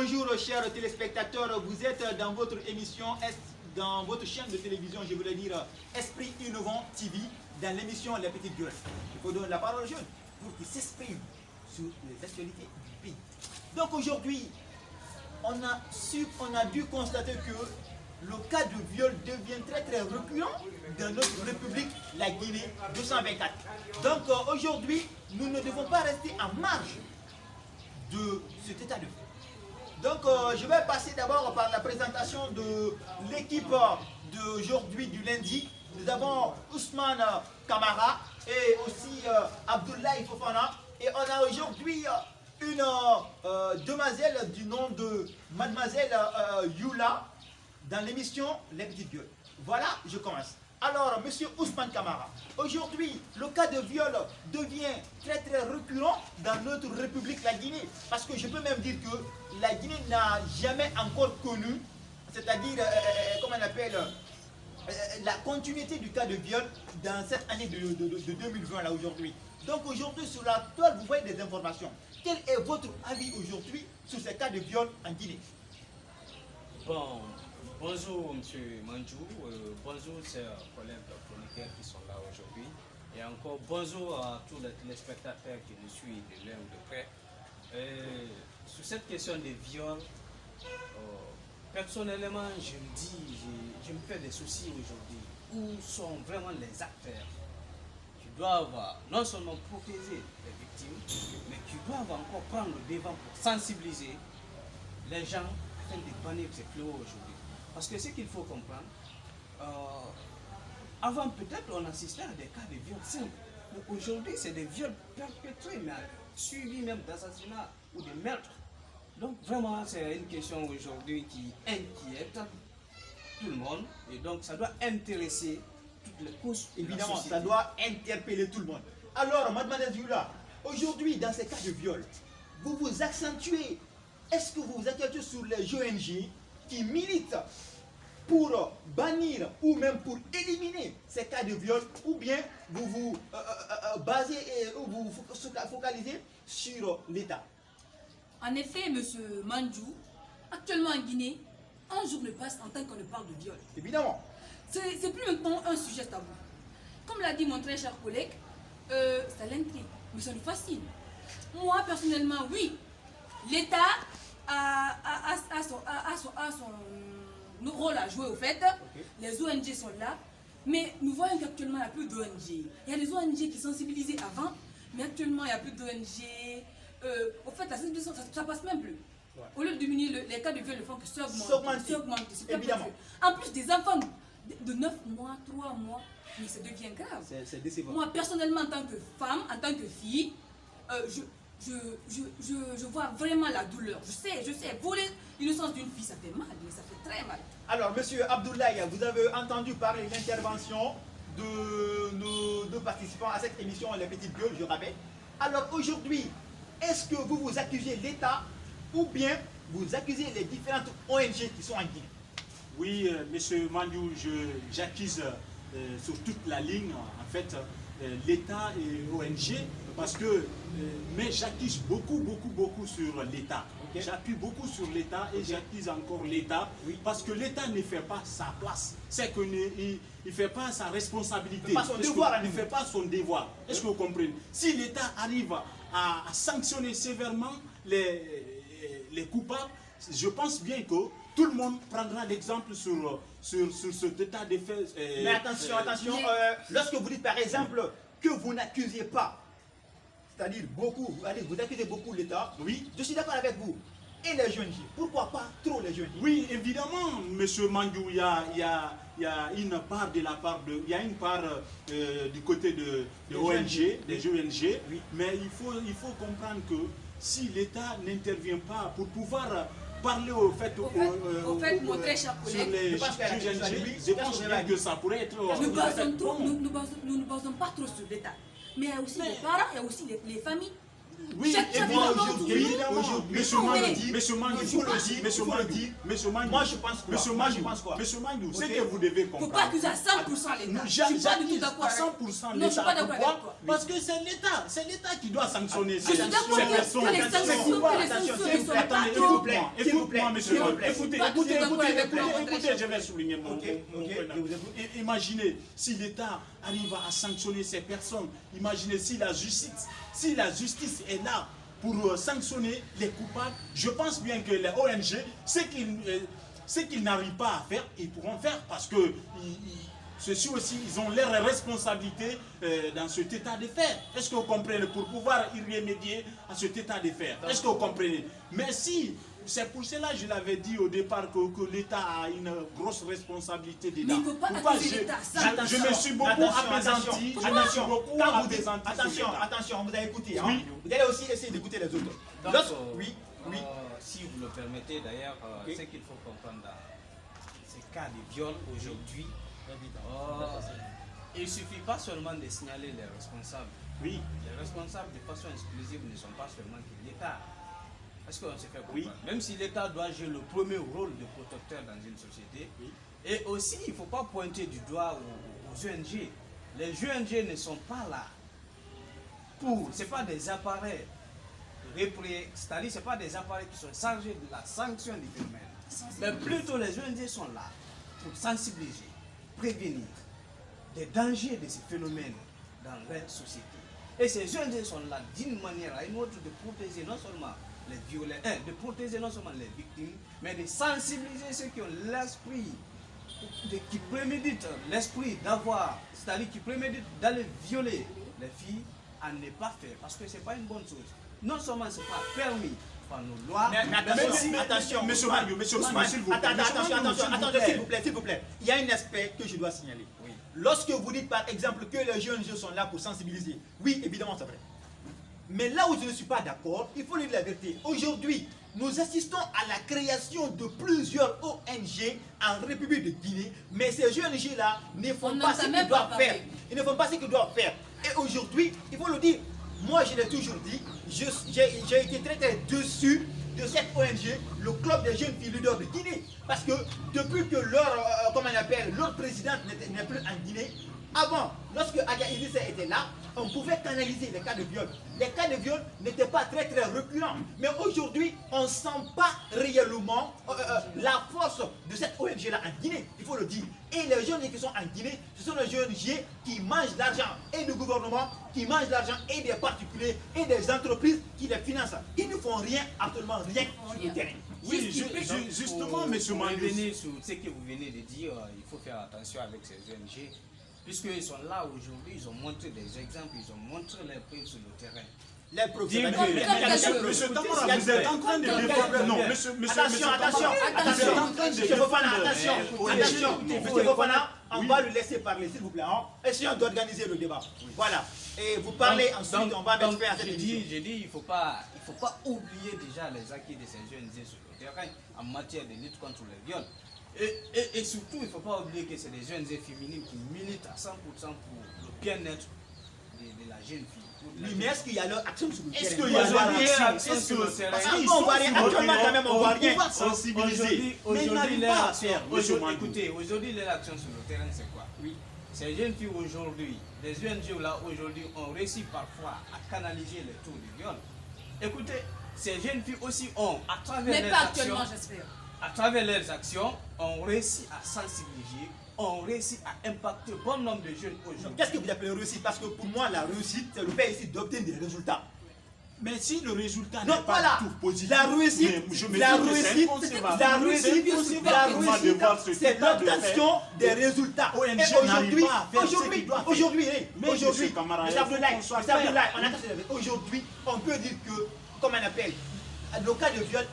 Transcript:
Bonjour chers téléspectateurs, vous êtes dans votre émission, dans votre chaîne de télévision, je voulais dire Esprit Innovant TV, dans l'émission Les Petites Gueules. Il faut donner la parole aux jeunes pour qu'ils s'expriment sur les actualités du pays. Donc aujourd'hui, on a dû constater que le cas de viol devient très récurrent dans notre République, la Guinée 224. Donc aujourd'hui, nous ne devons pas rester en marge de cet état de fait. Donc je vais passer d'abord par la présentation de l'équipe d'aujourd'hui, du lundi. Nous avons Ousmane Kamara et aussi Abdoulaye Fofana. Et on a aujourd'hui une demoiselle du nom de Mademoiselle Youla dans l'émission Les Petites Gueules. Voilà, je commence. Alors, monsieur Ousmane Kamara, aujourd'hui, le cas de viol devient très récurrent dans notre République, la Guinée. Parce que je peux même dire que la Guinée n'a jamais encore connu, c'est-à-dire, comment on appelle, la continuité du cas de viol dans cette année de 2020, là, aujourd'hui. Donc, aujourd'hui, sur la toile, vous voyez des informations. Quel est votre avis aujourd'hui sur ces cas de viol en Guinée? Bon, bonjour M. Mandjou, bonjour chers collègues chroniqueurs qui sont là aujourd'hui et encore bonjour à tous les téléspectateurs qui nous suivent de loin ou de près. Sur cette question des viols, personnellement je me dis, je me fais des soucis aujourd'hui. Où sont vraiment les acteurs qui doivent non seulement protéger les victimes, mais qui doivent encore prendre le devant pour sensibiliser les gens afin de bannir ces fléaux aujourd'hui. Parce que ce qu'il faut comprendre, avant peut-être on assistait à des cas de viol simples, mais aujourd'hui c'est des viols perpétrés, mais suivis même d'assassinats ou de meurtres. Donc vraiment c'est une question aujourd'hui qui inquiète tout le monde et donc ça doit intéresser toutes les couches. Évidemment, ça doit interpeller tout le monde. Alors, mademoiselle Youla, aujourd'hui dans ces cas de viol, vous vous accentuez, est-ce que vous vous accentuez sur les ONG qui militent pour bannir ou même pour éliminer ces cas de viol, ou bien vous vous basez ou vous focalisez sur l'État? En effet, M. Mandjou, actuellement en Guinée, un jour ne passe en tant qu'on ne parle de viol. Évidemment. C'est plus maintenant un sujet tabou. Comme l'a dit mon très cher collègue, ça l'intrigue, mais ça nous fascine. Moi, personnellement, oui, l'État a son rôle à jouer au fait. Okay. Les ONG sont là, mais nous voyons qu'actuellement il n'y a plus d'ONG. Il y a des ONG qui sensibilisaient avant, mais actuellement il n'y a plus d'ONG. Au fait, la sensibilisation, ça passe même plus. Ouais. Au lieu de diminuer les cas de viol, le font que s'augmenter. Évidemment. En plus des enfants de 9 mois, 3 mois, mais ça devient grave. C'est décevant. Moi, personnellement, en tant que femme, en tant que fille, je vois vraiment la douleur. Je sais, voler l'innocence d'une fille, ça fait mal, mais ça fait très mal. Alors, monsieur Abdoulaye, vous avez entendu parler de l'intervention de nos deux participants à cette émission Les Petites Gueules, je rappelle. Alors, aujourd'hui, est-ce que vous vous accusez l'État ou bien vous accusez les différentes ONG qui sont en Guinée? Oui, monsieur Mandjou, j'accuse sur toute la ligne, en fait, l'État et ONG, parce que, mais j'accuse beaucoup sur l'État. Okay. J'appuie beaucoup sur l'État et j'accuse encore l'État, oui, parce que l'État ne fait pas sa place. C'est qu'il ne fait pas sa responsabilité. Il ne fait pas son devoir. Est-ce que vous comprenez? Si l'État arrive à sanctionner sévèrement les coupables, je pense bien que tout le monde prendra l'exemple sur cet état de fait. Mais attention, lorsque vous dites par exemple que vous n'accusez pas, c'est-à-dire beaucoup, vous accusez beaucoup l'État, oui, je suis d'accord avec vous. Et les jeunes, pourquoi pas trop les jeunes? Oui, évidemment, monsieur Mandjou, il y a une part de la part de, il y a une part du côté de ONG, des ONG, oui, mais il faut comprendre que si l'État n'intervient pas pour pouvoir parler au fait, mon très cher collègue, je pense bien que ça pourrait être. Nous ne basons pas trop sur l'État, mais il y a aussi les parents, il y a aussi les familles. Oui, Chaque et évidemment, moi aujourd'hui, aujourd'hui, monsieur non, Mandou, mais- monsieur Mandou, il il faut faut le le dire, dire, monsieur il faut le Mandou, dire. monsieur Mandou, Moi, je pense quoi? monsieur Moi, je Mandou, pense quoi? monsieur Mandou, ce Ok. que vous devez Faut comprendre. pas accuser à 100% l'État. Non, Je suis pas du tout j'accuse d'accord à avec 100% Non, je suis pas l'État. d'accord avec Pourquoi? toi. Parce que c'est l'État qui doit sanctionner Je suis ces d'accord ces que personnes. les Attention, sanctions attention, ne s'il vous sont plaît, pas attendez, trop. Écoute-moi, monsieur s'il vous Mandou. plaît. Écoutez, Pas tout d'accord avec toi. écoutez, je vais souligner mon Ok, mon ok, point. je vous écoute. Imaginez si l'État arrive à sanctionner ces personnes. Imaginez si la justice est là pour sanctionner les coupables. Je pense bien que les ONG, ce qu'ils n'arrivent pas à faire, ils pourront faire parce que ceux-ci aussi, ils ont leurs responsabilités dans cet état de fait. Est-ce que vous comprenez? Pour pouvoir y remédier à cet état de fait. Est-ce que vous comprenez? Mais si, c'est pour cela que je l'avais dit au départ que l'État a une grosse responsabilité dedans. Mais il ne faut pas Pourquoi accuser l'État. je me suis beaucoup apaisanti. Je me suis beaucoup Quand vous dites, apaisanti sur attention, l'État. attention, vous avez écouté. Hein? Oui. Vous allez aussi essayer d'écouter les autres. Donc, Oui, oui. si vous le permettez, d'ailleurs, Ok. ce qu'il faut comprendre dans ces cas de viol aujourd'hui, il ne suffit pas seulement de signaler les responsables. Oui. Les responsables de façon exclusive ne sont pas seulement que l'État. Est-ce qu'on se fait comprendre? Oui. Même si l'État doit jouer le premier rôle de protecteur dans une société, Oui. et aussi il ne faut pas pointer du doigt aux ONG. Les ONG ne sont pas là ce n'est pas des appareils c'est-à-dire ce n'est pas des appareils qui sont chargés de la sanction du phénomène. Mais plutôt les ONG sont là pour sensibiliser, prévenir des dangers de ces phénomènes dans leur société. Et ces ONG sont là d'une manière à une autre de protéger non seulement les violents, de protéger non seulement les victimes, mais de sensibiliser ceux qui ont l'esprit, qui préméditent l'esprit d'avoir, c'est-à-dire qui préméditent d'aller violer les filles, à ne pas faire, parce que ce n'est pas une bonne chose. Non seulement ce n'est pas permis par nos lois, Mais attention, mais- attention. Monsieur Ousmane, Mandou, monsieur Ousmane, Ousmane, s'il vous plaît. attends, Monsieur attention, Mandou, attention, s'il vous attendez, plaît. s'il vous plaît. Il y a un aspect que je dois signaler. Oui. Lorsque vous dites par exemple que les jeunes sont là pour sensibiliser, oui, évidemment, c'est vrai. Mais là où je ne suis pas d'accord, il faut dire la vérité. Aujourd'hui, nous assistons à la création de plusieurs ONG en République de Guinée, mais ces ONG-là ne font On pas n'en ce sait qu'ils même pas doivent faire. parler. Ils ne font pas ce qu'ils doivent faire. Et aujourd'hui, il faut le dire, moi je l'ai toujours dit, j'ai été très très déçu de cette ONG, le Club des jeunes filles leaders de Guinée. Parce que depuis que leur présidente n'est plus en Guinée, avant, lorsque Aga Idrissa était là, on pouvait canaliser les cas de viol. Les cas de viol n'étaient pas très très récurrents. Mais aujourd'hui, on ne sent pas réellement la force de cette ONG-là en Guinée. Il faut le dire. Et les jeunes qui sont en Guinée, ce sont les jeunes qui mangent l'argent et du gouvernement, qui mangent l'argent et des particuliers et des entreprises qui les financent. Ils ne font rien, absolument rien sur le terrain. Oui, justement, monsieur pour Mandou. revenir sur ce que vous venez de dire, il faut faire attention avec ces ONG, puisqu'ils sont là aujourd'hui, ils ont montré des exemples, ils ont montré les preuves sur le terrain. Les preuves, Dis- c'est mais- pas- Monsieur Tamara, vous êtes en train de défendre. Non, monsieur Attention, Tamara, attention, vous êtes en train de Monsieur Fofana, défendre. attention, ONG. attention. il faut Monsieur Fofana, reconnaître- on va le laisser parler, s'il vous plaît. Hein. Essayons d'organiser le débat. Voilà. Et vous parlez ensuite, on va mettre fin à cette émission. J'ai dit, il ne faut pas oublier déjà les acquis de ces ONG sur le terrain en matière de lutte contre les viols. Et surtout, il ne faut pas oublier que c'est des ONG féminines qui militent à 100% pour le bien-être de la jeune fille. Oui, mais est-ce qu'il y a leur action sur le terrain? Est-ce qu'il y a Aujourd'hui, des action actions? sur le terrain. Parce qu'on voit rien, actuellement quand même on voit rien. On va sensibiliser. Mais ils n'arrivent pas à faire, monsieur Mandou. Écoutez, aujourd'hui, leur action sur le terrain, c'est quoi? Oui. Ces jeunes filles aujourd'hui, les ONG là aujourd'hui ont réussi parfois à canaliser les taux de viol. Écoutez, ces jeunes filles aussi ont, à travers Mais leurs pas actions, actuellement, j'espère. à travers leurs actions, ont réussi à sensibiliser, ont réussi à impacter bon nombre de jeunes aujourd'hui. Qu'est-ce que vous appelez réussite? Parce que pour moi, la réussite, c'est le fait ici d'obtenir des résultats. Mais si le résultat Non, n'est pas voilà. tout positif, La réussite, mais je me la dis que c'est réussite, inconcevable. la C'est réussite, inconcevable la pour moi de réussite, voir ce c'est état de fait. l'obtention des résultats. ONG Et n'arrive pas à faire ce qu'il doit faire. aujourd'hui, Mais aujourd'hui, monsieur Camara, Monsieur il faut Abdoulaye, qu'on soit Monsieur Abdoulaye, clair. aujourd'hui, on peut dire que, comme on appelle, le cas de viol